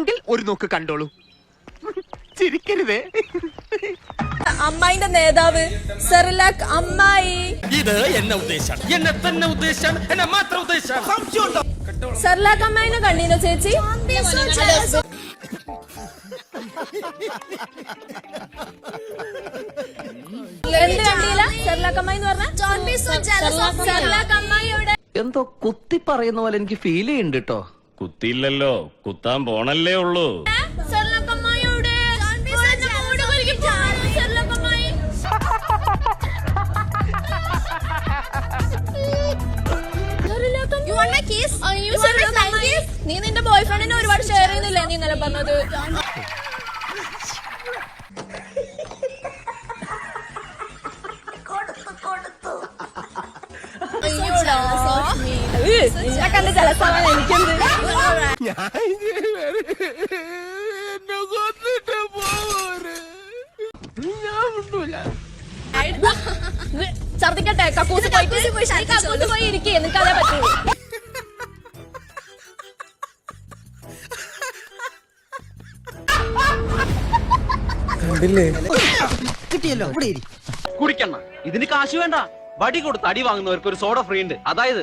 വേണമെങ്കിൽ ഒരു നോക്ക് കണ്ടോളൂ. ചിരിക്കരുതേ. അമ്മായിന്റെ നേതാവ് സെറിലാക് അമ്മായി. ഇത് എന്നെ ഉദ്ദേശാണ്, എന്നെ തന്നെ ഉദ്ദേശാണ്, എന്നെ മാത്രം ഉദ്ദേശാണ്. സെറിലാക് അമ്മായിനെ കണ്ടീനോ ചേച്ചി? എന്ത് കണ്ടീല? സെറിലാക് അമ്മായി എന്ന് പറഞ്ഞ സെറിലാക് അമ്മായിയുടെ എന്തോ കുത്തി പറയുന്ന പോലെ എനിക്ക് ഫീൽ ചെയ്യുന്നുണ്ട് കേട്ടോ. കുത്തിയില്ലല്ലോ, കുത്താൻ പോണല്ലേ ഉള്ളൂ. സെറിലാക് അമ്മായിയുടെ സെറിലാക് അമ്മായി. നീ നിന്റെ ബോയ് ഫ്രണ്ടിനെ ഒരുപാട് ഷെയർ ചെയ്യുന്നില്ലേ നീ ഇന്നലെ പറഞ്ഞത്? നിന്നെ കണ്ട് ജലസാവാൻ എനിക്കെന്ത്? ഛർദിക്കട്ടെ? കക്കൂസ് പോയി ഇരിക്കേ, നിനക്കതേ പറ്റുള്ളൂ. കിട്ടിയല്ലോ, ഇവിടെ ഇരി. കുടിക്കണ്ണ, ഇതിന് കാശ് വേണ്ട. വടി കൊടുത്ത് അടി വാങ്ങുന്നവർക്ക് ഒരു സോഡ ഫ്രീ ഉണ്ട്. അതായത്